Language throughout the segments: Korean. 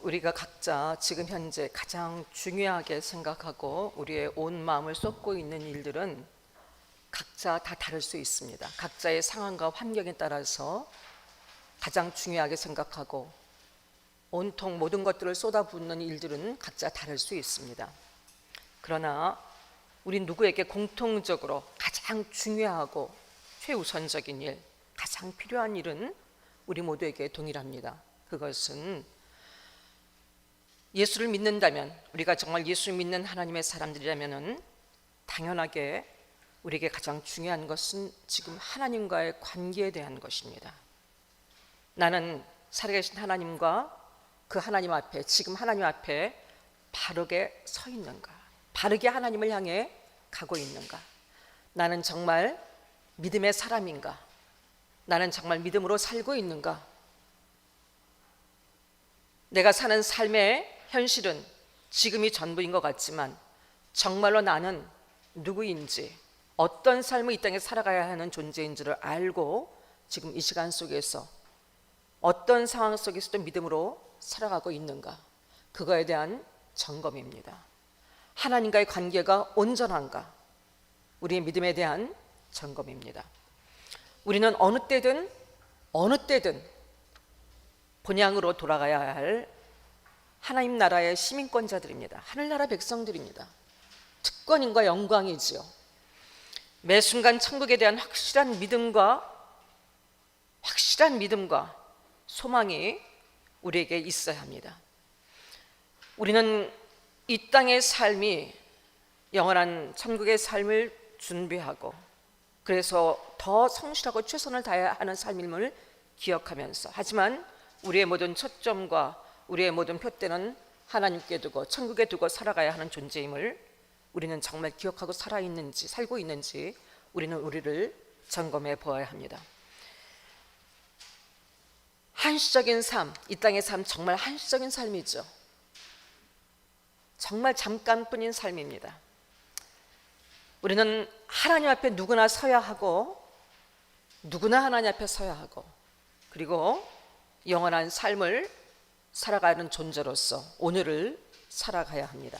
우리가 각자 지금 현재 가장 중요하게 생각하고 우리의 온 마음을 쏟고 있는 일들은 각자 다 다를 수 있습니다. 각자의 상황과 환경에 따라서 가장 중요하게 생각하고 온통 모든 것들을 쏟아붓는 일들은 각자 다를 수 있습니다. 그러나 우리 누구에게 공통적으로 가장 중요하고 최우선적인 일, 가장 필요한 일은 우리 모두에게 동일합니다. 그것은 예수를 믿는다면, 우리가 정말 예수 믿는 하나님의 사람들이라면 당연하게 우리에게 가장 중요한 것은 지금 하나님과의 관계에 대한 것입니다. 나는 살아계신 하나님과 그 하나님 앞에, 지금 하나님 앞에 바르게 서 있는가? 바르게 하나님을 향해 가고 있는가? 나는 정말 믿음의 사람인가? 나는 정말 믿음으로 살고 있는가? 내가 사는 삶의 현실은 지금이 전부인 것 같지만 정말로 나는 누구인지, 어떤 삶을 이 땅에 살아가야 하는 존재인지를 알고 지금 이 시간 속에서 어떤 상황 속에서도 믿음으로 살아가고 있는가? 그거에 대한 점검입니다. 하나님과의 관계가 온전한가? 우리의 믿음에 대한 점검입니다. 우리는 어느 때든 본향으로 돌아가야 할 하나님 나라의 시민권자들입니다. 하늘나라 백성들입니다. 특권인과 영광이지요. 매 순간 천국에 대한 확실한 믿음과 소망이 우리에게 있어야 합니다. 우리는 이 땅의 삶이 영원한 천국의 삶을 준비하고, 그래서 더 성실하고 최선을 다해야 하는 삶임을 기억하면서, 하지만 우리의 모든 초점과 우리의 모든 표대는 하나님께 두고 천국에 두고 살아가야 하는 존재임을 우리는 정말 기억하고 살고 있는지 우리는 우리를 점검해 보아야 합니다. 한시적인 삶, 이 땅의 삶, 정말 한시적인 삶이죠. 정말 잠깐뿐인 삶입니다. 우리는 하나님 앞에 누구나 서야 하고, 누구나 하나님 앞에 서야 하고, 그리고 영원한 삶을 살아가는 존재로서 오늘을 살아가야 합니다.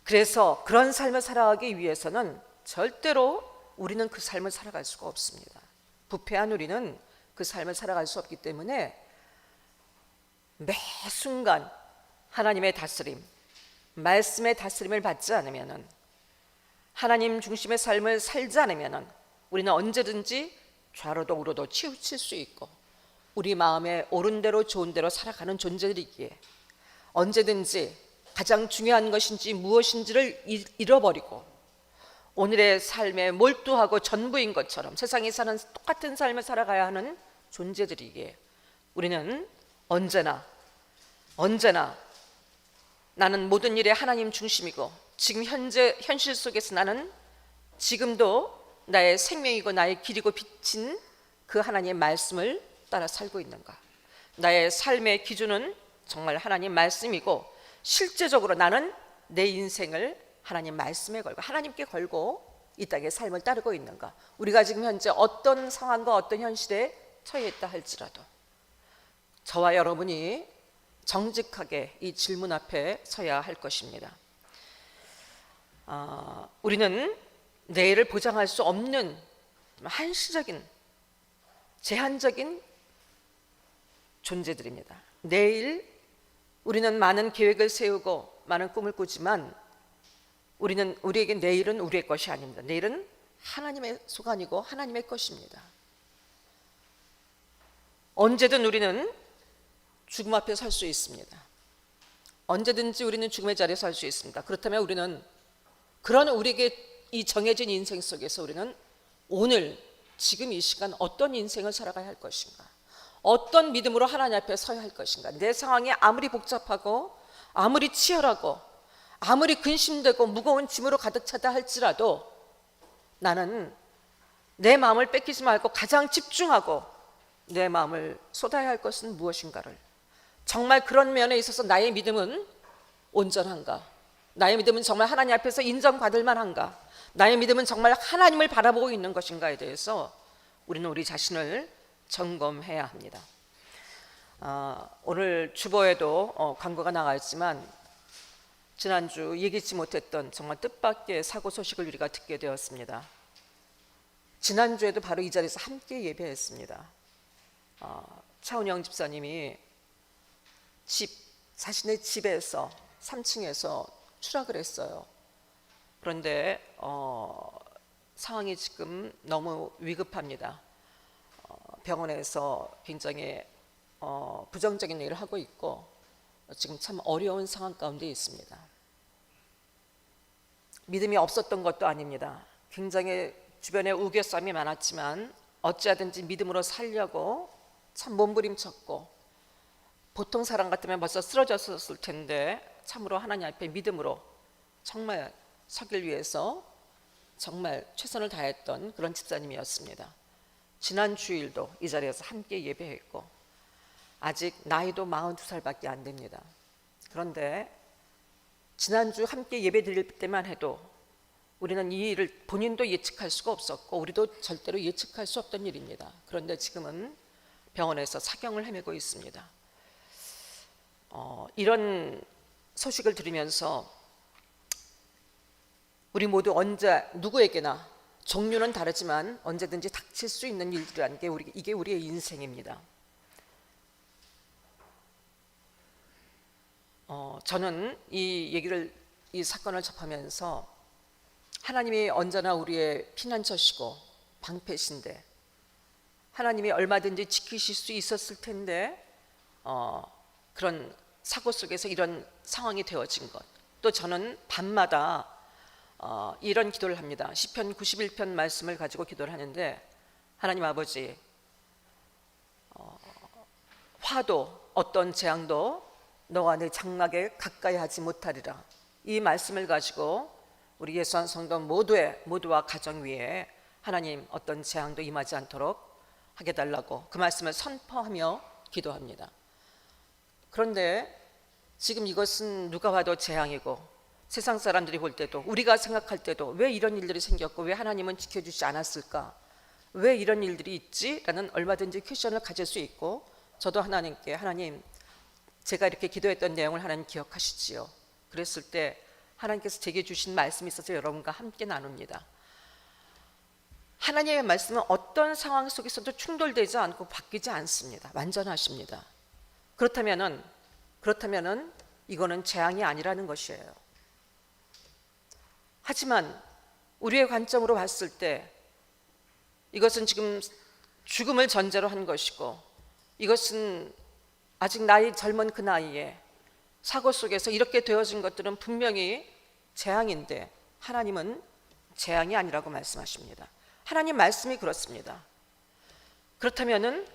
그래서 그런 삶을 살아가기 위해서는 절대로 우리는 그 삶을 살아갈 수가 없습니다. 부패한 우리는 그 삶을 살아갈 수 없기 때문에 매 순간 하나님의 다스림, 말씀의 다스림을 받지 않으면, 하나님 중심의 삶을 살지 않으면 우리는 언제든지 좌로도 우로도 치우칠 수 있고, 우리 마음에 옳은 대로 좋은 대로 살아가는 존재들이기에 언제든지 가장 중요한 것인지 무엇인지를 잃어버리고 오늘의 삶에 몰두하고 전부인 것처럼 세상에 사는 똑같은 삶을 살아가야 하는 존재들이기에 우리는 언제나 나는 모든 일에 하나님 중심이고, 지금 현실 속에서 나는 지금도 나의 생명이고 나의 길이고 빛인 그 하나님의 말씀을 따라 살고 있는가? 나의 삶의 기준은 정말 하나님 말씀이고, 실제적으로 나는 내 인생을 하나님 말씀에 걸고 하나님께 걸고 이 땅의 삶을 따르고 있는가? 우리가 지금 현재 어떤 상황과 어떤 현실에 처해 있다 할지라도 저와 여러분이 정직하게 이 질문 앞에 서야 할 것입니다. 우리는 내일을 보장할 수 없는 한시적인, 제한적인 존재들입니다. 내일 우리는 많은 계획을 세우고 많은 꿈을 꾸지만 우리에게 내일은 우리의 것이 아닙니다. 내일은 하나님의 소관이고 하나님의 것입니다. 언제든 우리는 죽음 앞에 설 수 있습니다. 언제든지 우리는 죽음의 자리에 설 수 있습니다. 그렇다면 우리는 그런 우리에게 이 정해진 인생 속에서 우리는 오늘 지금 이 시간 어떤 인생을 살아가야 할 것인가? 어떤 믿음으로 하나님 앞에 서야 할 것인가? 내 상황이 아무리 복잡하고 아무리 치열하고 아무리 근심되고 무거운 짐으로 가득 차다 할지라도 나는 내 마음을 뺏기지 말고 가장 집중하고 내 마음을 쏟아야 할 것은 무엇인가를, 정말 그런 면에 있어서 나의 믿음은 온전한가? 나의 믿음은 정말 하나님 앞에서 인정받을 만한가? 나의 믿음은 정말 하나님을 바라보고 있는 것인가에 대해서 우리는 우리 자신을 점검해야 합니다. 오늘 주보에도 광고가 나가 있지만 지난주 예기치 못했던 정말 뜻밖의 사고 소식을 우리가 듣게 되었습니다. 지난주에도 바로 이 자리에서 함께 예배했습니다. 차은영 집사님이 자신의 집에서 3층에서 추락을 했어요. 그런데 상황이 지금 너무 위급합니다. 병원에서 굉장히 부정적인 일을 하고 있고 지금 참 어려운 상황 가운데 있습니다. 믿음이 없었던 것도 아닙니다. 굉장히 주변에 우겨쌈이 많았지만 어찌하든지 믿음으로 살려고 참 몸부림쳤고, 보통 사람 같으면 벌써 쓰러졌을 텐데 참으로 하나님 앞에 믿음으로 정말 서길 위해서 정말 최선을 다했던 그런 집사님이었습니다. 지난 주일도 이 자리에서 함께 예배했고, 아직 나이도 42살밖에 안 됩니다. 그런데 지난주 함께 예배 드릴 때만 해도 우리는 이 일을 본인도 예측할 수가 없었고 우리도 절대로 예측할 수 없던 일입니다. 그런데 지금은 병원에서 사경을 헤매고 있습니다. 이런 소식을 들으면서 우리 모두 언제 누구에게나 종류는 다르지만 언제든지 닥칠 수 있는 일들이라는 게 이게 우리의 인생입니다. 저는 이 사건을 접하면서 하나님이 언제나 우리의 피난처시고 방패신데 하나님이 얼마든지 지키실 수 있었을 텐데 그런 사고 속에서 이런 상황이 되어진 것. 또 저는 밤마다 이런 기도를 합니다. 시편 91편 말씀을 가지고 기도를 하는데, 하나님 아버지, 화도 어떤 재앙도 너와 내 장막에 가까이 하지 못하리라. 이 말씀을 가지고 우리 예수한 성도 모두와 가정 위에 하나님 어떤 재앙도 임하지 않도록 하게 달라고 그 말씀을 선포하며 기도합니다. 그런데 지금 이것은 누가 봐도 재앙이고 세상 사람들이 볼 때도 우리가 생각할 때도 왜 이런 일들이 생겼고 왜 하나님은 지켜주지 않았을까, 왜 이런 일들이 있지? 라는 얼마든지 퀘션을 가질 수 있고, 저도 하나님께 하나님 제가 이렇게 기도했던 내용을 하나님 기억하시지요. 그랬을 때 하나님께서 제게 주신 말씀이 있어서 여러분과 함께 나눕니다. 하나님의 말씀은 어떤 상황 속에서도 충돌되지 않고 바뀌지 않습니다. 완전하십니다. 그렇다면은 이거는 재앙이 아니라는 것이에요. 하지만 우리의 관점으로 봤을 때 이것은 지금 죽음을 전제로 한 것이고, 이것은 아직 나이 젊은 그 나이에 사고 속에서 이렇게 되어진 것들은 분명히 재앙인데 하나님은 재앙이 아니라고 말씀하십니다. 하나님 말씀이 그렇습니다. 그렇다면은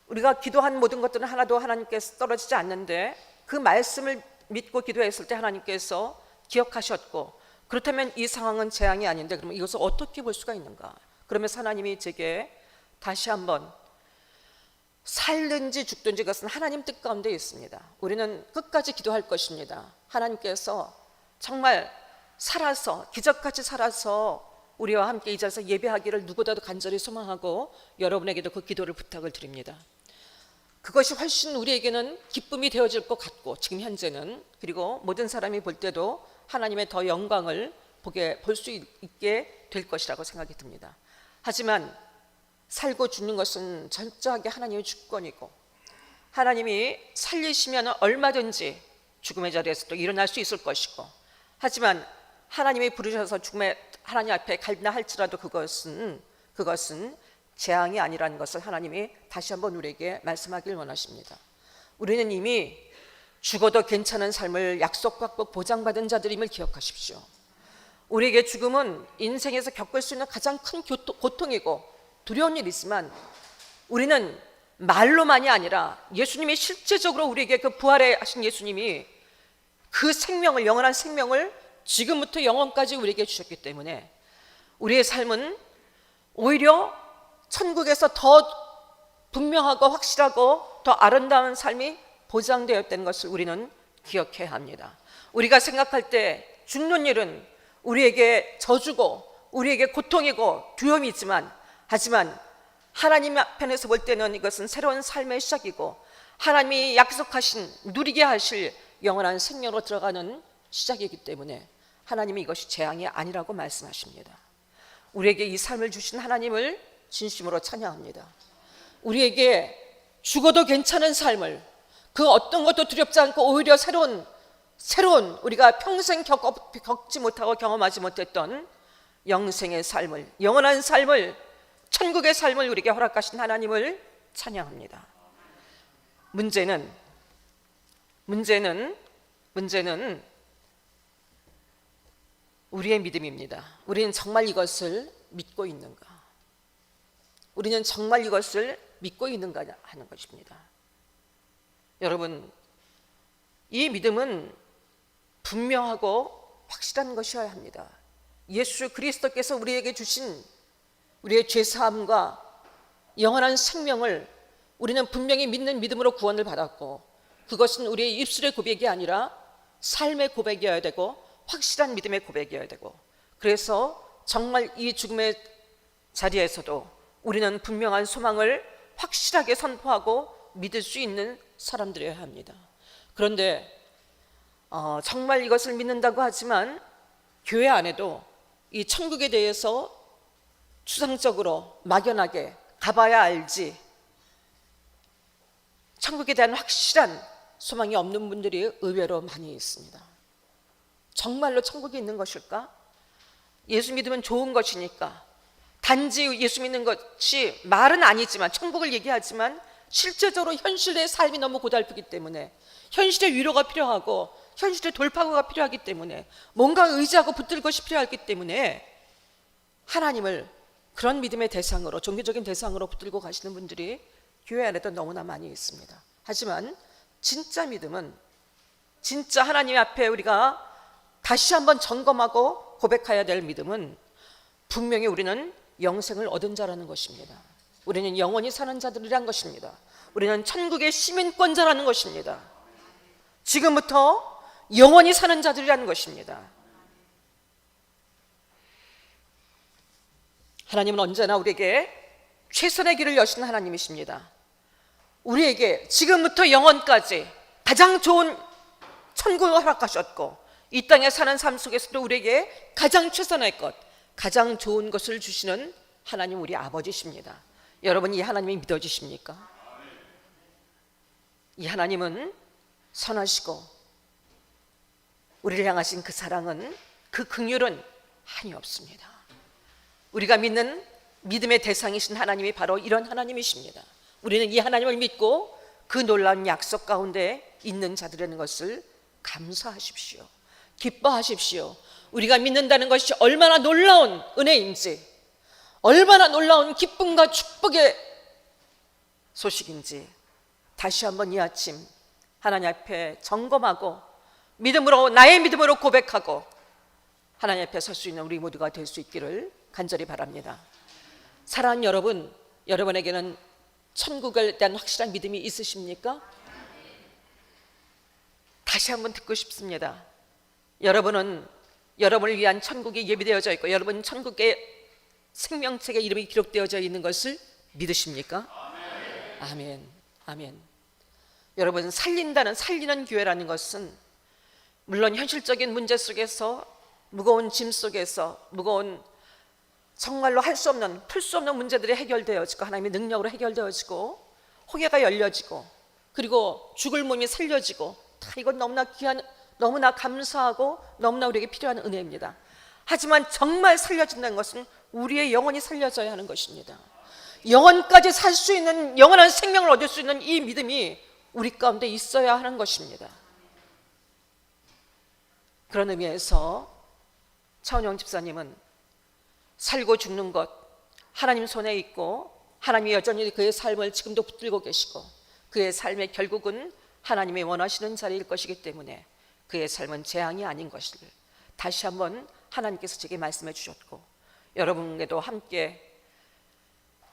우리가 기도한 모든 것들은 하나도 하나님께서 떨어지지 않는데 그 말씀을 믿고 기도했을 때 하나님께서 기억하셨고, 그렇다면 이 상황은 재앙이 아닌데 그러면 이것을 어떻게 볼 수가 있는가? 그러면서 하나님이 제게 다시 한번 살든지 죽든지 그것은 하나님 뜻 가운데 있습니다. 우리는 끝까지 기도할 것입니다. 하나님께서 정말 살아서 기적같이 살아서 우리와 함께 이 자리에서 예배하기를 누구보다도 간절히 소망하고 여러분에게도 그 기도를 부탁을 드립니다. 그것이 훨씬 우리에게는 기쁨이 되어질 것 같고 지금 현재는, 그리고 모든 사람이 볼 때도 하나님의 더 영광을 볼 수 있게 될 것이라고 생각이 듭니다. 하지만 살고 죽는 것은 철저하게 하나님의 주권이고, 하나님이 살리시면 얼마든지 죽음의 자리에서 또 일어날 수 있을 것이고, 하지만 하나님이 부르셔서 죽음의 하나님 앞에 갈나 할지라도 그것은 재앙이 아니라는 것을 하나님이 다시 한번 우리에게 말씀하길 원하십니다. 우리는 이미 죽어도 괜찮은 삶을 약속받고 보장받은 자들임을 기억하십시오. 우리에게 죽음은 인생에서 겪을 수 있는 가장 큰 고통이고 두려운 일이지만, 우리는 말로만이 아니라 예수님이 실제적으로 우리에게 그 부활에 하신 예수님이 그 생명을, 영원한 생명을 지금부터 영원까지 우리에게 주셨기 때문에 우리의 삶은 오히려 천국에서 더 분명하고 확실하고 더 아름다운 삶이 보장되었다는 것을 우리는 기억해야 합니다. 우리가 생각할 때 죽는 일은 우리에게 저주고 우리에게 고통이고 두려움이 있지만, 하지만 하나님 편에서 볼 때는 이것은 새로운 삶의 시작이고 하나님이 약속하신 누리게 하실 영원한 생명으로 들어가는 시작이기 때문에 하나님이 이것이 재앙이 아니라고 말씀하십니다. 우리에게 이 삶을 주신 하나님을 진심으로 찬양합니다. 우리에게 죽어도 괜찮은 삶을, 그 어떤 것도 두렵지 않고 오히려 새로운 우리가 평생 겪지 못하고 경험하지 못했던 영생의 삶을, 영원한 삶을, 천국의 삶을 우리에게 허락하신 하나님을 찬양합니다. 문제는 우리의 믿음입니다. 우리는 정말 이것을 믿고 있는가? 우리는 정말 이것을 믿고 있는가 하는 것입니다. 여러분, 이 믿음은 분명하고 확실한 것이어야 합니다. 예수 그리스도께서 우리에게 주신 우리의 죄사함과 영원한 생명을 우리는 분명히 믿는 믿음으로 구원을 받았고, 그것은 우리의 입술의 고백이 아니라 삶의 고백이어야 되고 확실한 믿음의 고백이어야 되고, 그래서 정말 이 죽음의 자리에서도 우리는 분명한 소망을 확실하게 선포하고 믿을 수 있는 사람들이어야 합니다. 그런데 정말 이것을 믿는다고 하지만 교회 안에도 이 천국에 대해서 추상적으로 막연하게 가봐야 알지 천국에 대한 확실한 소망이 없는 분들이 의외로 많이 있습니다. 정말로 천국이 있는 것일까? 예수 믿으면 좋은 것이니까, 단지 예수 믿는 것이 말은 아니지만 천국을 얘기하지만 실제적으로 현실의 삶이 너무 고달프기 때문에, 현실의 위로가 필요하고 현실의 돌파구가 필요하기 때문에, 뭔가 의지하고 붙들 것이 필요하기 때문에 하나님을 그런 믿음의 대상으로, 종교적인 대상으로 붙들고 가시는 분들이 교회 안에도 너무나 많이 있습니다. 하지만 진짜 믿음은, 진짜 하나님 앞에 우리가 다시 한번 점검하고 고백해야 될 믿음은 분명히 우리는 영생을 얻은 자라는 것입니다. 우리는 영원히 사는 자들이란 것입니다. 우리는 천국의 시민권자라는 것입니다. 지금부터 영원히 사는 자들이라는 것입니다. 하나님은 언제나 우리에게 최선의 길을 여신 하나님이십니다. 우리에게 지금부터 영원까지 가장 좋은 천국을 허락하셨고, 이 땅에 사는 삶 속에서도 우리에게 가장 최선의 것, 가장 좋은 것을 주시는 하나님, 우리 아버지십니다. 여러분, 이 하나님이 믿어지십니까? 이 하나님은 선하시고 우리를 향하신 그 사랑은, 그 긍휼은 한이 없습니다. 우리가 믿는 믿음의 대상이신 하나님이 바로 이런 하나님이십니다. 우리는 이 하나님을 믿고 그 놀라운 약속 가운데 있는 자들이라는 것을 감사하십시오. 기뻐하십시오. 우리가 믿는다는 것이 얼마나 놀라운 은혜인지, 얼마나 놀라운 기쁨과 축복의 소식인지 다시 한번 이 아침 하나님 앞에 점검하고 믿음으로, 나의 믿음으로 고백하고 하나님 앞에 설 수 있는 우리 모두가 될 수 있기를 간절히 바랍니다. 사랑하는 여러분, 여러분에게는 천국에 대한 확실한 믿음이 있으십니까? 다시 한번 듣고 싶습니다. 여러분은 여러분을 위한 천국이 예비되어져 있고, 여러분 천국의 생명책에 이름이 기록되어져 있는 것을 믿으십니까? 아멘. 아멘. 여러분, 살리는 교회라는 것은 물론 현실적인 문제 속에서, 무거운 짐 속에서, 무거운 정말로 할 수 없는, 풀 수 없는 문제들이 해결되어지고 하나님의 능력으로 해결되어지고 홍해가 열려지고 그리고 죽을 몸이 살려지고, 다 이건 너무나 귀한, 너무나 감사하고 너무나 우리에게 필요한 은혜입니다. 하지만 정말 살려진다는 것은 우리의 영혼이 살려져야 하는 것입니다. 영원까지 살 수 있는, 영원한 생명을 얻을 수 있는 이 믿음이 우리 가운데 있어야 하는 것입니다. 그런 의미에서 차은영 집사님은 살고 죽는 것 하나님 손에 있고, 하나님이 여전히 그의 삶을 지금도 붙들고 계시고, 그의 삶의 결국은 하나님이 원하시는 자리일 것이기 때문에 그의 삶은 재앙이 아닌 것을 다시 한번 하나님께서 제게 말씀해 주셨고, 여러분에게도 함께,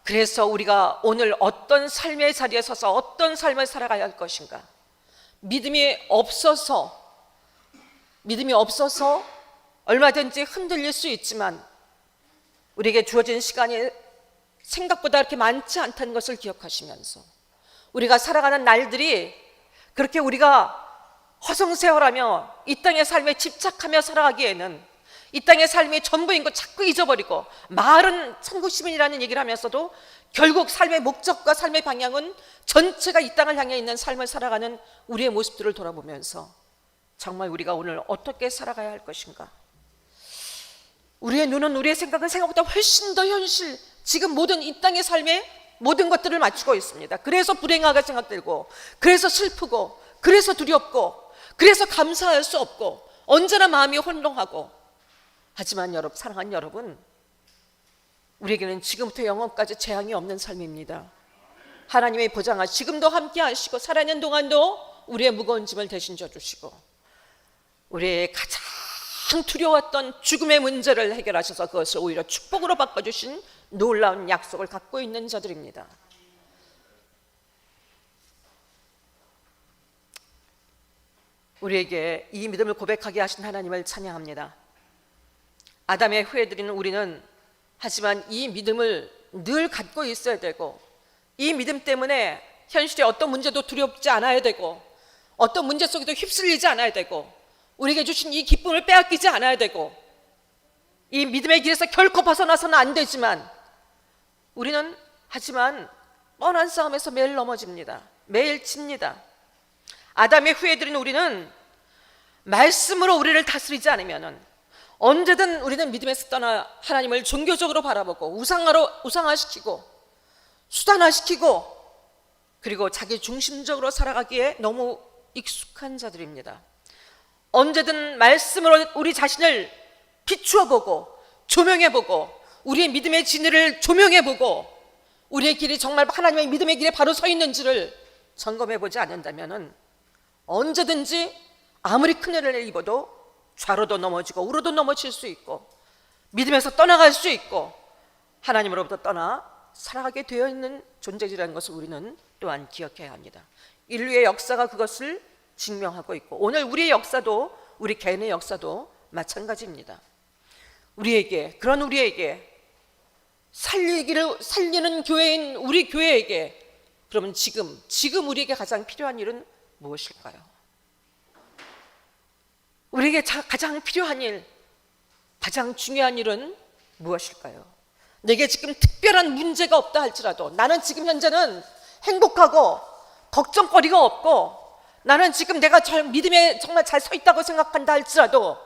그래서 우리가 오늘 어떤 삶의 자리에 서서 어떤 삶을 살아가야 할 것인가, 믿음이 없어서 얼마든지 흔들릴 수 있지만 우리에게 주어진 시간이 생각보다 그렇게 많지 않다는 것을 기억하시면서, 우리가 살아가는 날들이 그렇게 우리가 허송세월하며 이 땅의 삶에 집착하며 살아가기에는, 이 땅의 삶이 전부인 것 자꾸 잊어버리고 말은 천국 시민이라는 얘기를 하면서도 결국 삶의 목적과 삶의 방향은 전체가 이 땅을 향해 있는 삶을 살아가는 우리의 모습들을 돌아보면서 정말 우리가 오늘 어떻게 살아가야 할 것인가. 우리의 눈은, 우리의 생각은 생각보다 훨씬 더 현실, 지금 모든 이 땅의 삶에 모든 것들을 맞추고 있습니다. 그래서 불행하게 생각들고, 그래서 슬프고, 그래서 두렵고, 그래서 감사할 수 없고, 언제나 마음이 혼동하고. 하지만 여러분, 사랑하는 여러분, 우리에게는 지금부터 영원까지 재앙이 없는 삶입니다. 하나님의 보장하 지금도 함께 하시고, 살아있는 동안도 우리의 무거운 짐을 대신 져주시고, 우리의 가장 두려웠던 죽음의 문제를 해결하셔서 그것을 오히려 축복으로 바꿔주신 놀라운 약속을 갖고 있는 자들입니다. 우리에게 이 믿음을 고백하게 하신 하나님을 찬양합니다. 아담의 후예들인 우리는 하지만 이 믿음을 늘 갖고 있어야 되고, 이 믿음 때문에 현실의 어떤 문제도 두렵지 않아야 되고, 어떤 문제 속에도 휩쓸리지 않아야 되고, 우리에게 주신 이 기쁨을 빼앗기지 않아야 되고, 이 믿음의 길에서 결코 벗어나서는 안 되지만, 우리는 하지만 뻔한 싸움에서 매일 넘어집니다. 매일 집니다. 아담의 후예들인 우리는 말씀으로 우리를 다스리지 않으면 언제든 우리는 믿음에서 떠나 하나님을 종교적으로 바라보고 우상화시키고 수단화시키고, 그리고 자기 중심적으로 살아가기에 너무 익숙한 자들입니다. 언제든 말씀으로 우리 자신을 비추어 보고 조명해 보고, 우리의 믿음의 진리를 조명해 보고, 우리의 길이 정말 하나님의 믿음의 길에 바로 서 있는지를 점검해 보지 않는다면 언제든지 아무리 큰 일을 입어도 좌로도 넘어지고 우로도 넘어질 수 있고, 믿음에서 떠나갈 수 있고, 하나님으로부터 떠나 살아가게 되어 있는 존재이라는 것을 우리는 또한 기억해야 합니다. 인류의 역사가 그것을 증명하고 있고, 오늘 우리의 역사도, 우리 개인의 역사도 마찬가지입니다. 그런 우리에게 살리는 교회인 우리 교회에게, 그러면 지금 우리에게 가장 필요한 일은 무엇일까요? 우리에게 가장 필요한 일, 가장 중요한 일은 무엇일까요? 내게 지금 특별한 문제가 없다 할지라도, 나는 지금 현재는 행복하고 걱정거리가 없고, 나는 지금 내가 믿음에 정말 잘 서 있다고 생각한다 할지라도,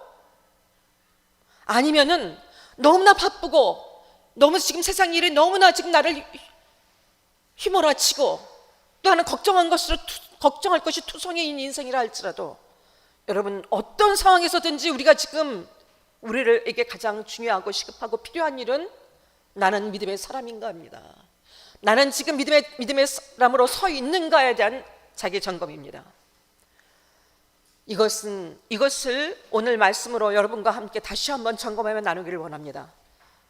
아니면은 너무나 바쁘고 너무 지금 세상 일이 너무나 지금 나를 휘몰아치고, 또 하나 걱정할 것이 투성이인 인생이라 할지라도, 여러분, 어떤 상황에서든지 우리가 지금 우리에게 가장 중요하고 시급하고 필요한 일은 나는 믿음의 사람인가 합니다. 나는 지금 믿음의 사람으로 서 있는가에 대한 자기 점검입니다. 이것을 오늘 말씀으로 여러분과 함께 다시 한번 점검하며 나누기를 원합니다.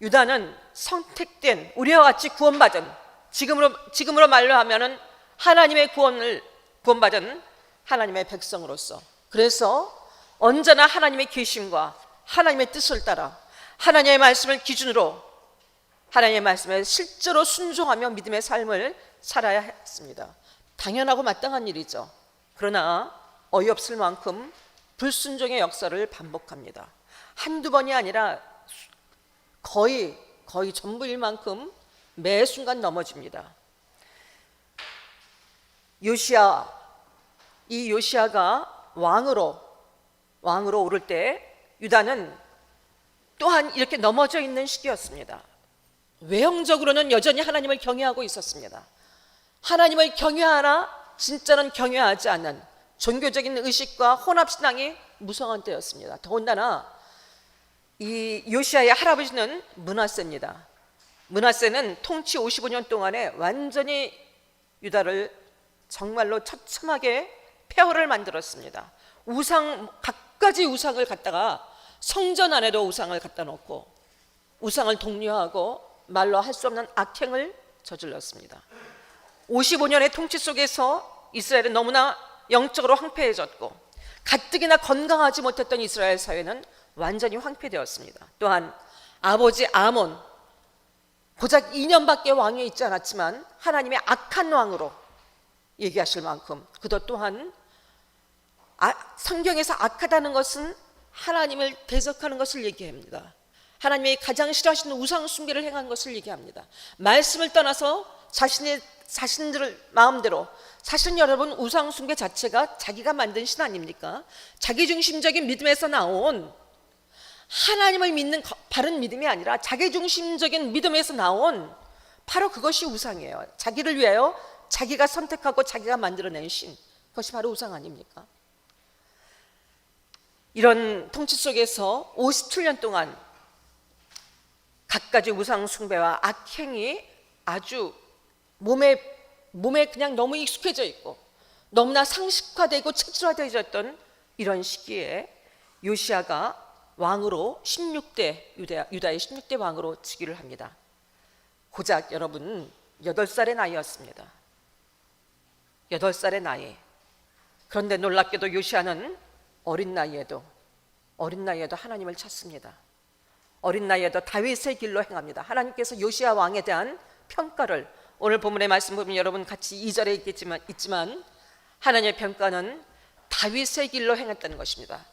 유다는 선택된, 우리와 같이 구원받은, 지금으로 말로 하면은 하나님의 구원받은 하나님의 백성으로서, 그래서 언제나 하나님의 계심과 하나님의 뜻을 따라 하나님의 말씀을 기준으로 하나님의 말씀에 실제로 순종하며 믿음의 삶을 살아야 했습니다. 당연하고 마땅한 일이죠. 그러나 어이없을 만큼 불순종의 역사를 반복합니다. 한두 번이 아니라 거의 전부일 만큼 매 순간 넘어집니다. 요시야가 왕으로 오를 때 유다는 또한 이렇게 넘어져 있는 시기였습니다. 외형적으로는 여전히 하나님을 경외하고 있었습니다. 하나님을 경외하나 진짜는 경외하지 않는 종교적인 의식과 혼합신앙이 무성한 때였습니다. 더군다나 이 요시야의 할아버지는 므낫세입니다. 므낫세는 통치 55년 동안에 완전히 유다를 정말로 처참하게 폐허를 만들었습니다. 갖가지 우상을 갖다가 성전 안에도 우상을 갖다 놓고 우상을 독려하고 말로 할 수 없는 악행을 저질렀습니다. 55년의 통치 속에서 이스라엘은 너무나 영적으로 황폐해졌고, 가뜩이나 건강하지 못했던 이스라엘 사회는 완전히 황폐되었습니다. 또한 아버지 아몬, 고작 2년밖에 왕위에 있지 않았지만 하나님의 악한 왕으로 얘기하실 만큼 그것 또한 성경에서 악하다는 것은 하나님을 대적하는 것을 얘기합니다. 하나님이 가장 싫어하시는 우상 숭배를 행한 것을 얘기합니다. 말씀을 떠나서 자신들을 마음대로, 사실 여러분 우상 숭배 자체가 자기가 만든 신 아닙니까? 자기중심적인 믿음에서 나온, 하나님을 믿는 바른 믿음이 아니라 자기중심적인 믿음에서 나온 바로 그것이 우상이에요. 자기를 위하여 자기가 선택하고 자기가 만들어낸 신, 그것이 바로 우상 아닙니까? 이런 통치 속에서 57년 동안 갖가지 우상 숭배와 악행이 아주 몸에 그냥 너무 익숙해져 있고 너무나 상식화되고 체질화되어 있었던 이런 시기에 요시야가 왕으로 16대 유다의 16대 왕으로 즉위를 합니다. 고작 여러분 8살의 나이였습니다. 8살의 나이. 그런데 놀랍게도 요시야는 어린 나이에도 하나님을 찾습니다. 어린 나이에도 다윗의 길로 행합니다. 하나님께서 요시야 왕에 대한 평가를 오늘 본문의 말씀 보면 여러분 같이 2절에 있지만 하나님의 평가는 다윗의 길로 행했다는 것입니다.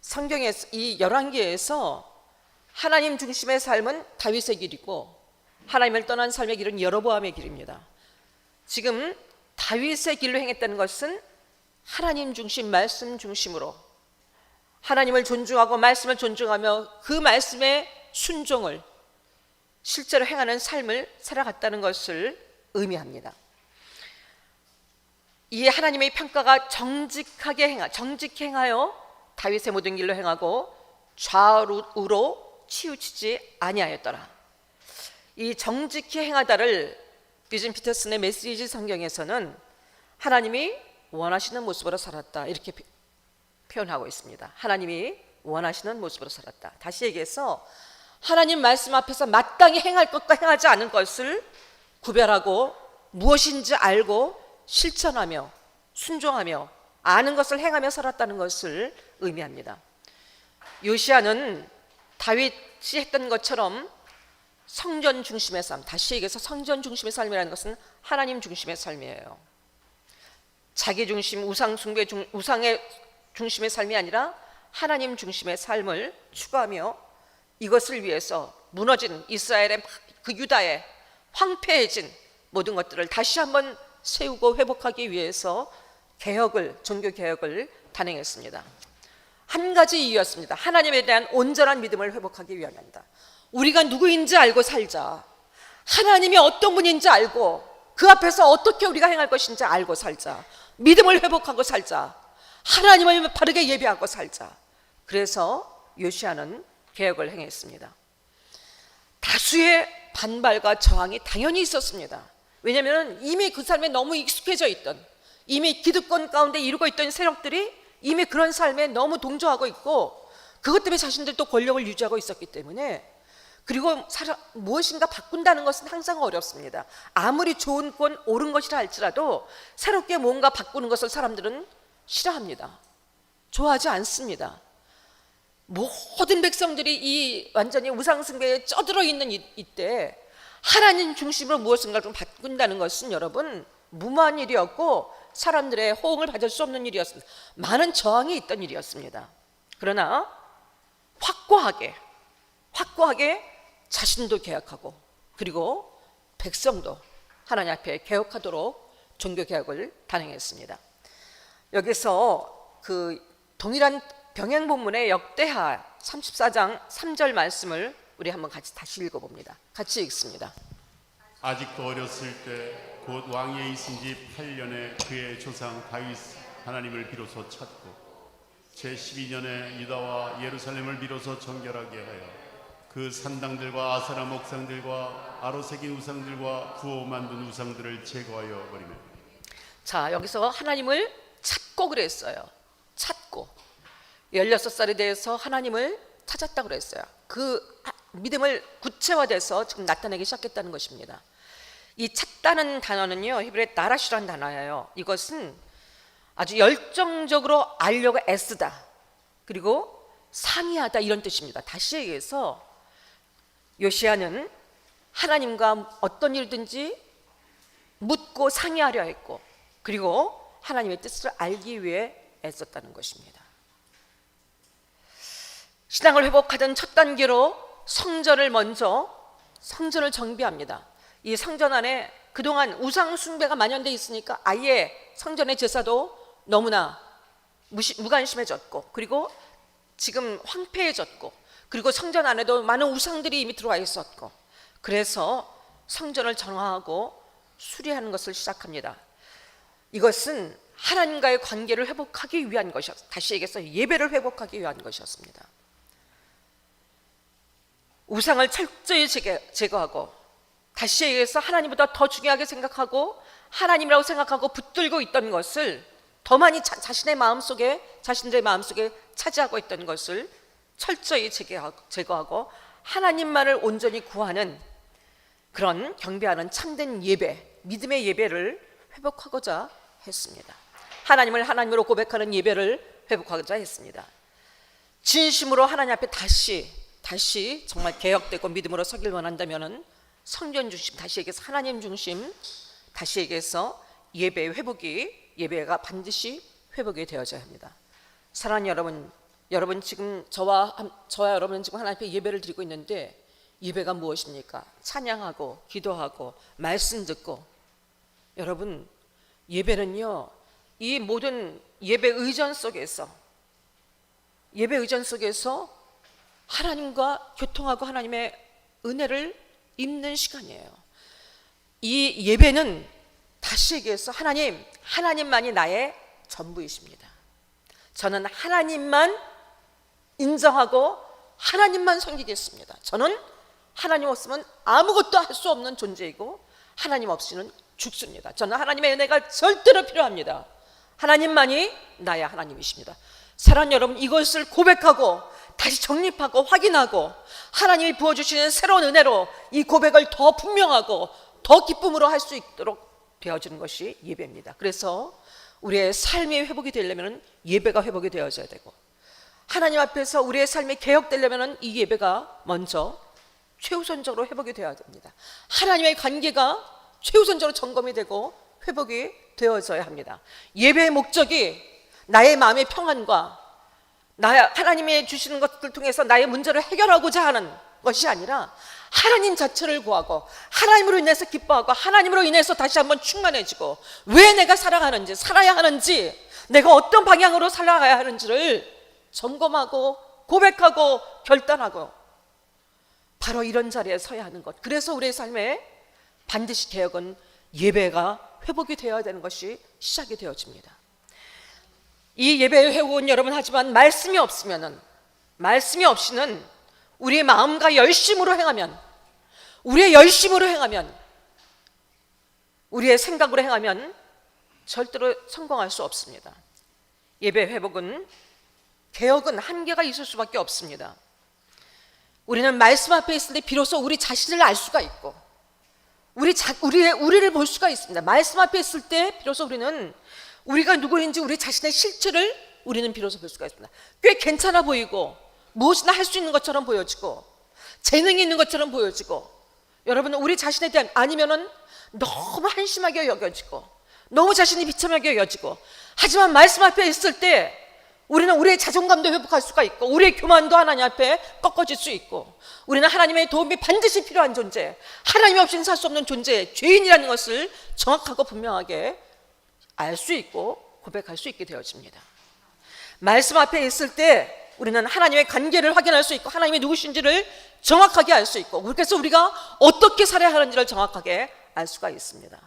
성경에서 이 열왕기에서 하나님 중심의 삶은 다윗의 길이고 하나님을 떠난 삶의 길은 여로보암의 길입니다. 지금 다윗의 길로 행했다는 것은 하나님 중심, 말씀 중심으로 하나님을 존중하고 말씀을 존중하며 그 말씀의 순종을 실제로 행하는 삶을 살아갔다는 것을 의미합니다. 이 하나님의 평가가 정직히 행하여 다윗의 모든 길로 행하고 좌우로 치우치지 아니하였더라. 이 정직히 행하다를 유진 피터슨의 메시지 성경에서는 하나님이 원하시는 모습으로 살았다 이렇게 표현하고 있습니다. 하나님이 원하시는 모습으로 살았다. 다시 얘기해서 하나님 말씀 앞에서 마땅히 행할 것과 행하지 않은 것을 구별하고 무엇인지 알고 실천하며 순종하며 아는 것을 행하며 살았다는 것을 의미합니다. 요시야는 다윗이 했던 것처럼 성전 중심의 삶, 다시 얘기해서 성전 중심의 삶이라는 것은 하나님 중심의 삶이에요. 자기 중심, 우상의 중심의 삶이 아니라 하나님 중심의 삶을 추구하며 이것을 위해서 무너진 이스라엘의 그 유다의 황폐해진 모든 것들을 다시 한번 세우고 회복하기 위해서 종교 개혁을 단행했습니다. 한 가지 이유였습니다. 하나님에 대한 온전한 믿음을 회복하기 위함입니다. 우리가 누구인지 알고 살자. 하나님이 어떤 분인지 알고 그 앞에서 어떻게 우리가 행할 것인지 알고 살자. 믿음을 회복하고 살자. 하나님을 바르게 예배하고 살자. 그래서 요시야는 개혁을 행했습니다. 다수의 반발과 저항이 당연히 있었습니다. 왜냐하면 이미 그 삶에 너무 익숙해져 있던, 이미 기득권 가운데 이루고 있던 세력들이 이미 그런 삶에 너무 동조하고 있고 그것 때문에 자신들도 권력을 유지하고 있었기 때문에, 그리고 무엇인가 바꾼다는 것은 항상 어렵습니다. 아무리 좋은 건 옳은 것이라 할지라도 새롭게 뭔가 바꾸는 것을 사람들은 싫어합니다. 좋아하지 않습니다. 모든 백성들이 완전히 우상숭배에 쩌들어 있는 이때 하나님 중심으로 무엇인가 좀 바꾼다는 것은 여러분 무모한 일이었고 사람들의 호응을 받을 수 없는 일이었습니다. 많은 저항이 있던 일이었습니다. 그러나 확고하게 자신도 개혁하고 그리고 백성도 하나님 앞에 개혁하도록 종교개혁을 단행했습니다. 여기서 그 동일한 병행 본문의 역대하 34장 3절 말씀을 우리 한번 같이 다시 읽어봅니다. 같이 읽습니다. 아직도 어렸을 때 곧 왕위에 있은 지 8년에 그의 조상 다윗 하나님을 비로소 찾고 제12년에 유다와 예루살렘을 비로소 정결하게 하여 그 산당들과 아세라 목상들과 아로새긴 우상들과 부어 만든 우상들을 제거하여 버리며. 자, 여기서 하나님을 찾고 그랬어요. 찾고 16살에 대해서 하나님을 찾았다고 그랬어요. 그 믿음을 구체화돼서 지금 나타내기 시작했다는 것입니다. 이 찾다는 단어는요, 히브리어 나라시라는 단어예요. 이것은 아주 열정적으로 알려고 애쓰다, 그리고 상의하다, 이런 뜻입니다. 다시 얘기해서 요시야는 하나님과 어떤 일든지 묻고 상의하려 했고 그리고 하나님의 뜻을 알기 위해 애썼다는 것입니다. 신앙을 회복하던 첫 단계로 성전을 정비합니다. 이 성전 안에 그동안 우상 숭배가 만연되어 있으니까 아예 성전의 제사도 너무나 무관심해졌고, 그리고 지금 황폐해졌고, 그리고 성전 안에도 많은 우상들이 이미 들어와 있었고, 그래서 성전을 정화하고 수리하는 것을 시작합니다. 이것은 하나님과의 관계를 회복하기 위한 것이었습니다. 다시 얘기해서 예배를 회복하기 위한 것이었습니다. 우상을 철저히 제거하고, 다시 얘기해서 하나님보다 더 중요하게 생각하고 하나님이라고 생각하고 붙들고 있던 것을 더 많이 자신들의 마음속에 차지하고 있던 것을 철저히 제거하고 하나님만을 온전히 구하는 그런 경배하는 참된 예배, 믿음의 예배를 회복하고자 했습니다. 하나님을 하나님으로 고백하는 예배를 회복하고자 했습니다. 진심으로 하나님 앞에 다시 정말 개혁되고 믿음으로 서길 원한다면은 성전 중심, 다시 얘기해서 하나님 중심, 다시 얘기해서 예배가 반드시 회복이 되어져야 합니다. 사랑하는 여러분 지금 저와 여러분은 지금 하나님 앞에 예배를 드리고 있는데, 예배가 무엇입니까? 찬양하고 기도하고 말씀 듣고. 여러분, 예배는요, 이 모든 예배 의전 속에서 하나님과 교통하고 하나님의 은혜를 입는 시간이에요. 이 예배는 다시 얘기해서 하나님만이 나의 전부이십니다. 저는 하나님만 인정하고 하나님만 섬기겠습니다. 저는 하나님 없으면 아무것도 할 수 없는 존재이고 하나님 없이는 죽습니다. 저는 하나님의 은혜가 절대로 필요합니다. 하나님만이 나의 하나님이십니다. 사랑하는 여러분, 이것을 고백하고 다시 정립하고 확인하고 하나님이 부어주시는 새로운 은혜로 이 고백을 더 분명하고 더 기쁨으로 할 수 있도록 되어지는 것이 예배입니다. 그래서 우리의 삶이 회복이 되려면 예배가 회복이 되어져야 되고, 하나님 앞에서 우리의 삶이 개혁되려면 이 예배가 먼저 최우선적으로 회복이 되어야 됩니다. 하나님의 관계가 최우선적으로 점검이 되고 회복이 되어져야 합니다. 예배의 목적이 나의 마음의 평안과 하나님이 주시는 것들 통해서 나의 문제를 해결하고자 하는 것이 아니라 하나님 자체를 구하고 하나님으로 인해서 기뻐하고 하나님으로 인해서 다시 한번 충만해지고, 왜 내가 살아야 하는지, 내가 어떤 방향으로 살아가야 하는지를 점검하고 고백하고 결단하고, 바로 이런 자리에 서야 하는 것. 그래서 우리의 삶에 반드시 개혁은 예배가 회복이 되어야 되는 것이 시작이 되어집니다. 이 예배의 회복은 여러분, 하지만 말씀이 없이는 우리의 마음과 열심으로 행하면, 우리의 생각으로 행하면 절대로 성공할 수 없습니다. 예배 회복은, 개혁은 한계가 있을 수밖에 없습니다. 우리는 말씀 앞에 있을 때 비로소 우리 자신을 알 수가 있고 우리를 볼 수가 있습니다. 말씀 앞에 있을 때 비로소 우리는 우리가 누구인지 우리 자신의 실체를 우리는 비로소 볼 수가 있습니다. 꽤 괜찮아 보이고 무엇이나 할 수 있는 것처럼 보여지고 재능이 있는 것처럼 보여지고, 여러분은 우리 자신에 대한, 아니면은 너무 한심하게 여겨지고 너무 자신이 비참하게 여겨지고, 하지만 말씀 앞에 있을 때 우리는 우리의 자존감도 회복할 수가 있고 우리의 교만도 하나님 앞에 꺾어질 수 있고, 우리는 하나님의 도움이 반드시 필요한 존재, 하나님 없이는 살 수 없는 존재, 죄인이라는 것을 정확하고 분명하게 알 수 있고 고백할 수 있게 되어집니다. 말씀 앞에 있을 때 우리는 하나님의 관계를 확인할 수 있고 하나님이 누구신지를 정확하게 알 수 있고, 그래서 우리가 어떻게 살아야 하는지를 정확하게 알 수가 있습니다.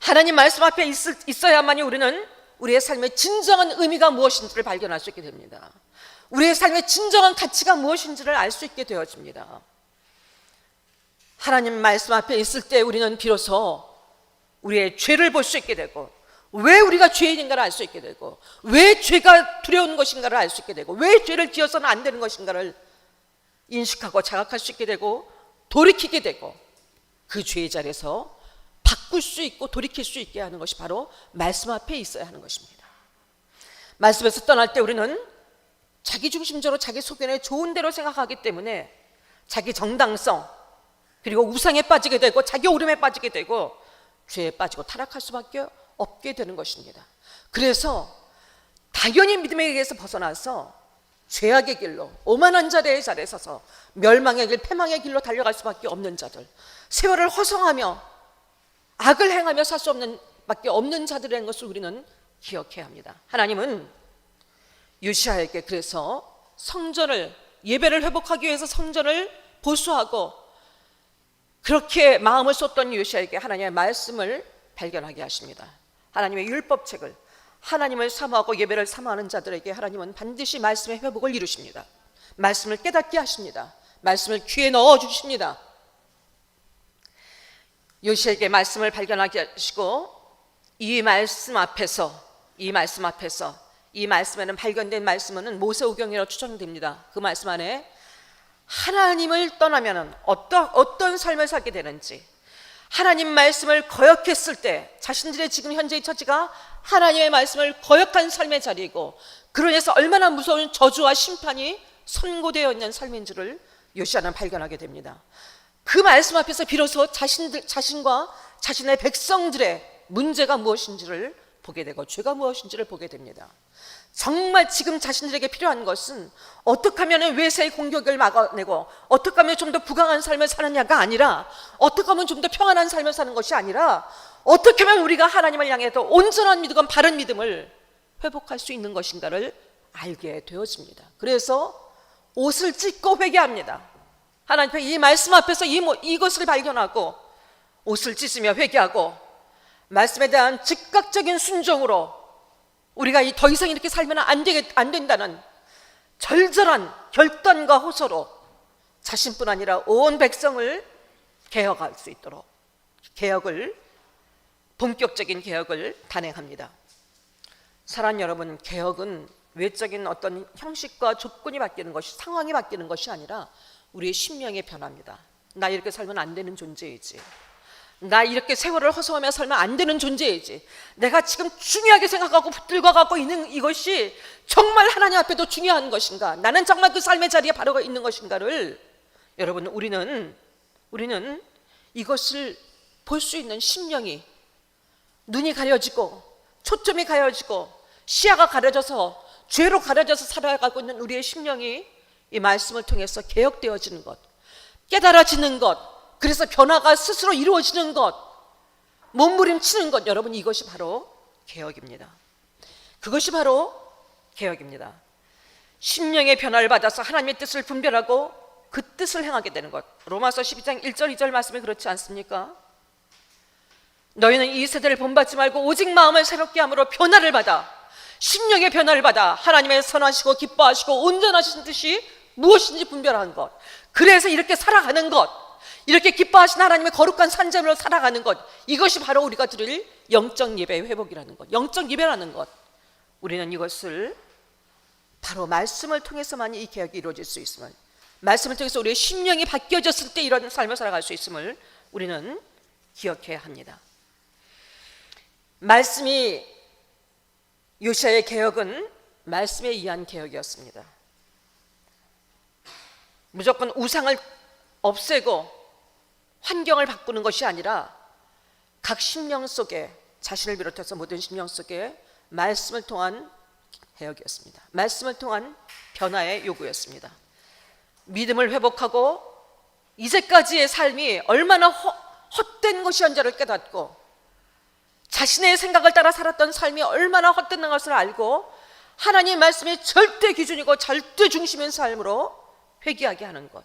하나님 말씀 앞에 있어야만이 우리는 우리의 삶의 진정한 의미가 무엇인지를 발견할 수 있게 됩니다. 우리의 삶의 진정한 가치가 무엇인지를 알 수 있게 되어집니다. 하나님 말씀 앞에 있을 때 우리는 비로소 우리의 죄를 볼 수 있게 되고, 왜 우리가 죄인인가를 알 수 있게 되고, 왜 죄가 두려운 것인가를 알 수 있게 되고, 왜 죄를 지어서는 안 되는 것인가를 인식하고 자각할 수 있게 되고 돌이키게 되고, 그 죄의 자리에서 바꿀 수 있고 돌이킬 수 있게 하는 것이 바로 말씀 앞에 있어야 하는 것입니다. 말씀에서 떠날 때 우리는 자기 중심적으로 자기 소견에 좋은 대로 생각하기 때문에 자기 정당성, 그리고 우상에 빠지게 되고 자기 오름에 빠지게 되고 죄에 빠지고 타락할 수밖에 없게 되는 것입니다. 그래서 당연히 믿음의 길에서 벗어나서 죄악의 길로, 오만한 자리에 서서 멸망의 길, 패망의 길로 달려갈 수밖에 없는 자들, 세월을 허송하며 악을 행하며 살 수 없는 밖에 없는 자들이라는 것을 우리는 기억해야 합니다. 하나님은 요시야에게 그래서 성전을, 예배를 회복하기 위해서 성전을 보수하고 그렇게 마음을 쏟던 요시야에게 하나님의 말씀을 발견하게 하십니다. 하나님의 율법책을, 하나님을 사모하고 예배를 사모하는 자들에게 하나님은 반드시 말씀의 회복을 이루십니다. 말씀을 깨닫게 하십니다. 말씀을 귀에 넣어 주십니다. 요시야에게 말씀을 발견하게 하시고 이 말씀에는 발견된 말씀은 모세오경이라고 추정됩니다. 그 말씀 안에 하나님을 떠나면은 어떤 삶을 살게 되는지, 하나님 말씀을 거역했을 때 자신들의 지금 현재의 처지가 하나님의 말씀을 거역한 삶의 자리이고 그러면서 얼마나 무서운 저주와 심판이 선고되어 있는 삶인 줄을 요시야는 발견하게 됩니다. 그 말씀 앞에서 비로소 자신과 자신의 백성들의 문제가 무엇인지를 보게 되고 죄가 무엇인지를 보게 됩니다. 정말 지금 자신들에게 필요한 것은 어떻게 하면 외세의 공격을 막아내고 어떻게 하면 좀 더 부강한 삶을 사느냐가 아니라, 어떻게 하면 좀 더 평안한 삶을 사는 것이 아니라, 어떻게 하면 우리가 하나님을 향해 더 온전한 믿음과 바른 믿음을 회복할 수 있는 것인가를 알게 되어집니다. 그래서 옷을 찢고 회개합니다. 하나님 이 말씀 앞에서 이것을 발견하고 옷을 찢으며 회개하고 말씀에 대한 즉각적인 순종으로 우리가 더 이상 이렇게 살면 안 된다는 절절한 결단과 호소로 자신뿐 아니라 온 백성을 개혁할 수 있도록 본격적인 개혁을 단행합니다. 사랑하는 여러분, 개혁은 외적인 어떤 형식과 조건이 바뀌는 것이, 상황이 바뀌는 것이 아니라 우리의 심령의 변화입니다. 나 이렇게 살면 안 되는 존재이지, 나 이렇게 세월을 허송하며 살면 안 되는 존재이지, 내가 지금 중요하게 생각하고 붙들고 갖고 있는 이것이 정말 하나님 앞에도 중요한 것인가, 나는 정말 그 삶의 자리에 바로 있는 것인가를 여러분, 우리는 이것을 볼 수 있는 심령이, 눈이 가려지고 초점이 가려지고 시야가 가려져서 죄로 가려져서 살아가고 있는 우리의 심령이 이 말씀을 통해서 개혁되어지는 것, 깨달아지는 것, 그래서 변화가 스스로 이루어지는 것, 몸부림치는 것, 여러분 이것이 바로 개혁입니다. 그것이 바로 개혁입니다. 심령의 변화를 받아서 하나님의 뜻을 분별하고 그 뜻을 행하게 되는 것. 로마서 12장 1절 2절 말씀이 그렇지 않습니까? 너희는 이 세대를 본받지 말고 오직 마음을 새롭게 함으로 변화를 받아, 심령의 변화를 받아 하나님의 선하시고 기뻐하시고 온전하신 뜻이 무엇인지 분별하는 것, 그래서 이렇게 살아가는 것, 이렇게 기뻐하신 하나님의 거룩한 산자로 살아가는 것, 이것이 바로 우리가 드릴 영적 예배의 회복이라는 것, 영적 예배라는 것. 우리는 이것을 바로 말씀을 통해서만 이 개혁이 이루어질 수 있음을, 말씀을 통해서 우리의 심령이 바뀌어졌을 때 이런 삶을 살아갈 수 있음을 우리는 기억해야 합니다. 말씀이, 요시야의 개혁은 말씀에 의한 개혁이었습니다. 무조건 우상을 없애고 환경을 바꾸는 것이 아니라 각 심령 속에, 자신을 비롯해서 모든 심령 속에 말씀을 통한 개혁이었습니다. 말씀을 통한 변화의 요구였습니다. 믿음을 회복하고 이제까지의 삶이 얼마나 헛된 것이었는지를 깨닫고 자신의 생각을 따라 살았던 삶이 얼마나 헛된 것을 알고 하나님의 말씀이 절대 기준이고 절대 중심인 삶으로 회개하게 하는 것.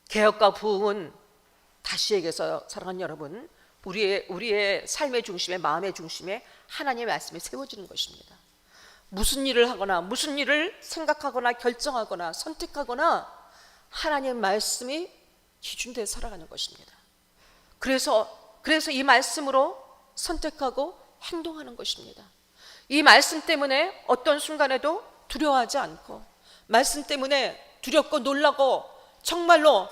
개혁과 부흥은 다시 얘기해서 사랑하는 여러분, 우리의 삶의 중심에, 마음의 중심에 하나님의 말씀이 세워지는 것입니다. 무슨 일을 하거나 무슨 일을 생각하거나 결정하거나 선택하거나 하나님의 말씀이 기준되어 살아가는 것입니다. 그래서 이 말씀으로 선택하고 행동하는 것입니다. 이 말씀 때문에 어떤 순간에도 두려워하지 않고, 말씀 때문에 두렵고 놀라고 정말로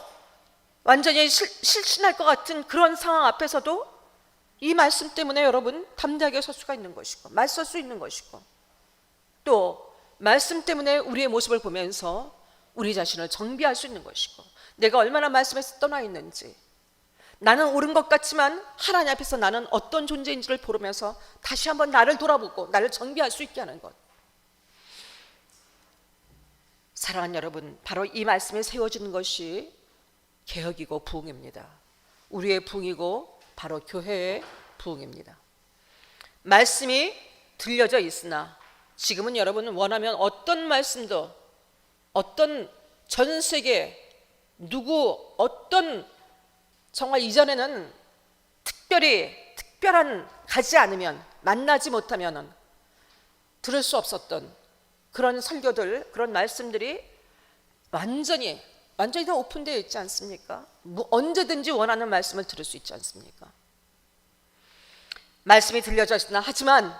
완전히 실신할 것 같은 그런 상황 앞에서도 이 말씀 때문에 여러분 담대하게 설 수가 있는 것이고, 맞설 수 있는 것이고, 또 말씀 때문에 우리의 모습을 보면서 우리 자신을 정비할 수 있는 것이고, 내가 얼마나 말씀에서 떠나 있는지, 나는 옳은 것 같지만 하나님 앞에서 나는 어떤 존재인지를 보면서 다시 한번 나를 돌아보고 나를 정비할 수 있게 하는 것. 사랑하는 여러분, 바로 이 말씀에 세워지는 것이 개혁이고 부흥입니다. 우리의 부흥이고 바로 교회의 부흥입니다. 말씀이 들려져 있으나 지금은 여러분은 원하면 어떤 말씀도, 어떤 전 세계 누구 어떤, 정말 이전에는 특별한 가지 않으면, 만나지 못하면 들을 수 없었던 그런 설교들, 그런 말씀들이 완전히 다 오픈되어 있지 않습니까? 언제든지 원하는 말씀을 들을 수 있지 않습니까? 말씀이 들려져 있으나, 하지만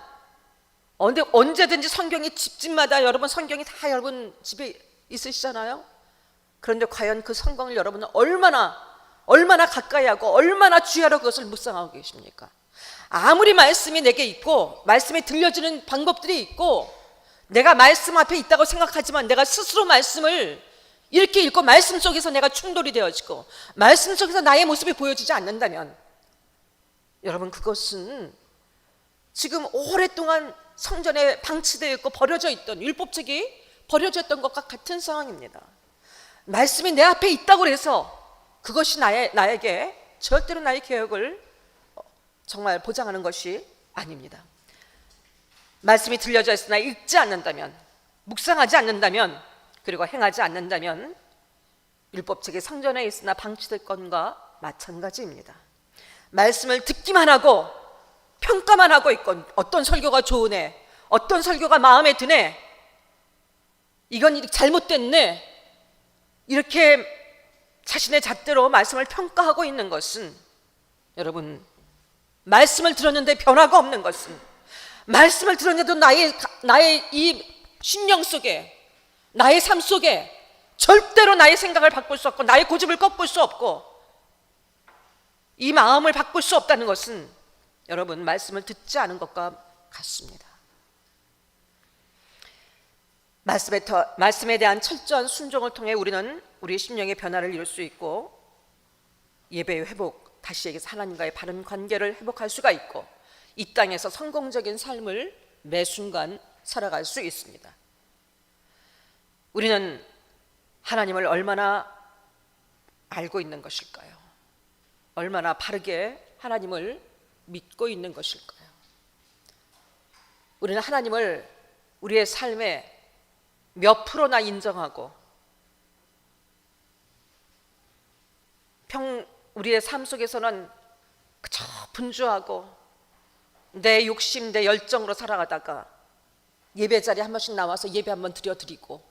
언제든지 성경이 집집마다, 여러분 성경이 다 여러분 집에 있으시잖아요. 그런데 과연 그 성경을 여러분은 얼마나 가까이 하고 얼마나 주의하러 그것을 묵상하고 계십니까? 아무리 말씀이 내게 있고 말씀이 들려주는 방법들이 있고 내가 말씀 앞에 있다고 생각하지만 내가 스스로 말씀을 이렇게 읽고 말씀 속에서 내가 충돌이 되어지고 말씀 속에서 나의 모습이 보여지지 않는다면 여러분, 그것은 지금 오랫동안 성전에 방치되어 있고 버려져 있던 율법책이 버려졌던 것과 같은 상황입니다. 말씀이 내 앞에 있다고 해서 그것이 나에게 절대로 나의 개혁을 정말 보장하는 것이 아닙니다. 말씀이 들려져 있으나 읽지 않는다면, 묵상하지 않는다면, 그리고 행하지 않는다면 율법책이 성전에 있으나 방치될 것과 마찬가지입니다. 말씀을 듣기만 하고 평가만 하고 있건, 어떤 설교가 좋으네, 어떤 설교가 마음에 드네, 이건 잘못됐네, 이렇게 자신의 잣대로 말씀을 평가하고 있는 것은, 여러분, 말씀을 들었는데 변화가 없는 것은, 말씀을 들었는데도 나의 이 심령 속에, 나의 삶 속에 절대로 나의 생각을 바꿀 수 없고 나의 고집을 꺾을 수 없고 이 마음을 바꿀 수 없다는 것은 여러분, 말씀을 듣지 않은 것과 같습니다. 말씀에 대한 철저한 순종을 통해 우리는 우리의 심령의 변화를 이룰 수 있고 예배의 회복, 다시 얘기해서 하나님과의 바른 관계를 회복할 수가 있고 이 땅에서 성공적인 삶을 매 순간 살아갈 수 있습니다. 우리는 하나님을 얼마나 알고 있는 것일까요? 얼마나 바르게 하나님을 믿고 있는 것일까요? 우리는 하나님을 우리의 삶에 몇 프로나 인정하고 우리의 삶 속에서는 그저 분주하고 내 욕심, 내 열정으로 살아가다가 예배 자리에 한 번씩 나와서 예배 한번 드려드리고,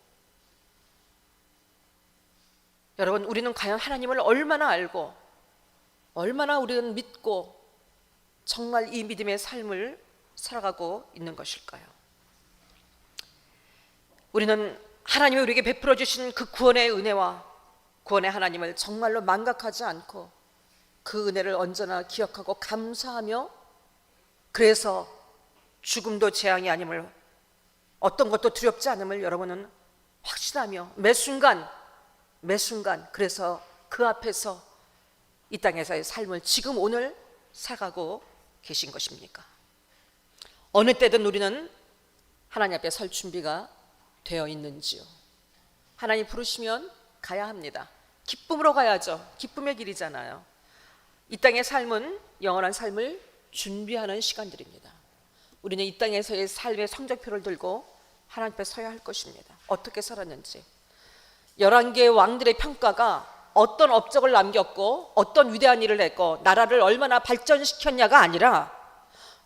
여러분, 우리는 과연 하나님을 얼마나 알고 얼마나 우리는 믿고 정말 이 믿음의 삶을 살아가고 있는 것일까요? 우리는 하나님이 우리에게 베풀어 주신 그 구원의 은혜와 구원의 하나님을 정말로 망각하지 않고 그 은혜를 언제나 기억하고 감사하며, 그래서 죽음도 재앙이 아님을, 어떤 것도 두렵지 않음을 여러분은 확신하며 매 순간 그래서 그 앞에서 이 땅에서의 삶을 지금 오늘 살아가고 계신 것입니까? 어느 때든 우리는 하나님 앞에 설 준비가 되어 있는지요? 하나님 부르시면 가야 합니다. 기쁨으로 가야죠. 기쁨의 길이잖아요. 이 땅의 삶은 영원한 삶을 준비하는 시간들입니다. 우리는 이 땅에서의 삶의 성적표를 들고 하나님 앞에 서야 할 것입니다. 어떻게 살았는지, 11개의 왕들의 평가가 어떤 업적을 남겼고 어떤 위대한 일을 했고 나라를 얼마나 발전시켰냐가 아니라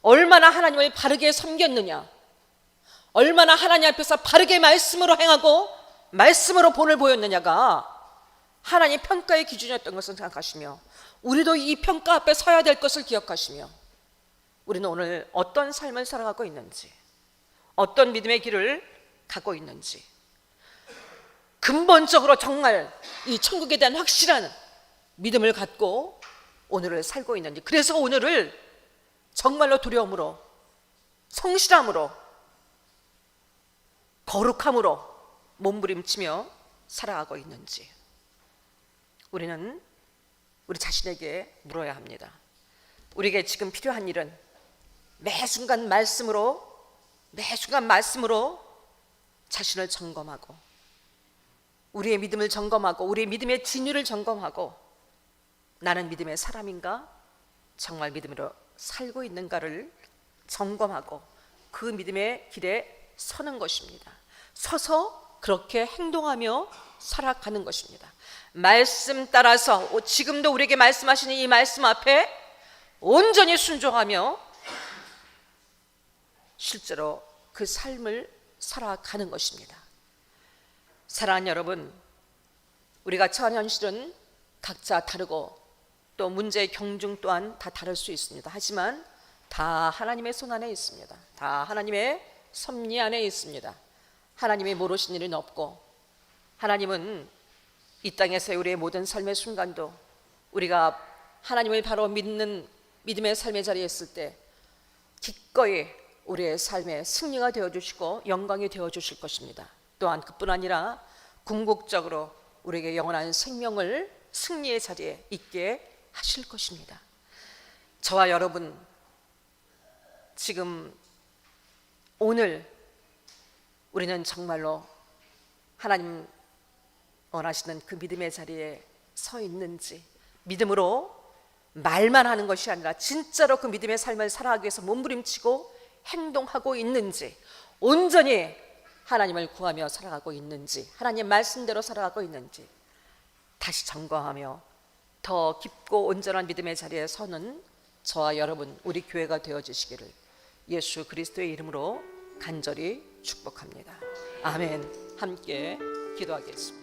얼마나 하나님을 바르게 섬겼느냐, 얼마나 하나님 앞에서 바르게 말씀으로 행하고 말씀으로 본을 보였느냐가 하나님 평가의 기준이었던 것을 생각하시며, 우리도 이 평가 앞에 서야 될 것을 기억하시며, 우리는 오늘 어떤 삶을 살아가고 있는지, 어떤 믿음의 길을 가고 있는지, 근본적으로 정말 이 천국에 대한 확실한 믿음을 갖고 오늘을 살고 있는지, 그래서 오늘을 정말로 두려움으로, 성실함으로, 거룩함으로 몸부림치며 살아가고 있는지, 우리는 우리 자신에게 물어야 합니다. 우리에게 지금 필요한 일은 매 순간 말씀으로 자신을 점검하고 우리의 믿음을 점검하고 우리의 믿음의 진위를 점검하고 나는 믿음의 사람인가? 정말 믿음으로 살고 있는가를 점검하고 그 믿음의 길에 서는 것입니다. 서서 그렇게 행동하며 살아가는 것입니다. 말씀 따라서 지금도 우리에게 말씀하시는 이 말씀 앞에 온전히 순종하며 실제로 그 삶을 살아가는 것입니다. 사랑하는 여러분, 우리가 처한 현실은 각자 다르고 또 문제의 경중 또한 다 다를 수 있습니다. 하지만 다 하나님의 손 안에 있습니다. 다 하나님의 섭리 안에 있습니다. 하나님이 모르신 일은 없고 하나님은 이 땅에서의 우리의 모든 삶의 순간도 우리가 하나님을 바로 믿는 믿음의 삶의 자리에 있을 때 기꺼이 우리의 삶의 승리가 되어주시고 영광이 되어주실 것입니다. 또한 그뿐 아니라 궁극적으로 우리에게 영원한 생명을 승리의 자리에 있게 하실 것입니다. 저와 여러분, 지금 오늘 우리는 정말로 하나님 원하시는 그 믿음의 자리에 서 있는지, 믿음으로 말만 하는 것이 아니라 진짜로 그 믿음의 삶을 살아가기 위해서 몸부림치고 행동하고 있는지, 온전히 하나님을 구하며 살아가고 있는지, 하나님 말씀대로 살아가고 있는지 다시 점검하며 더 깊고 온전한 믿음의 자리에 서는 저와 여러분, 우리 교회가 되어주시기를 예수 그리스도의 이름으로 간절히 축복합니다. 아멘. 함께 기도하겠습니다.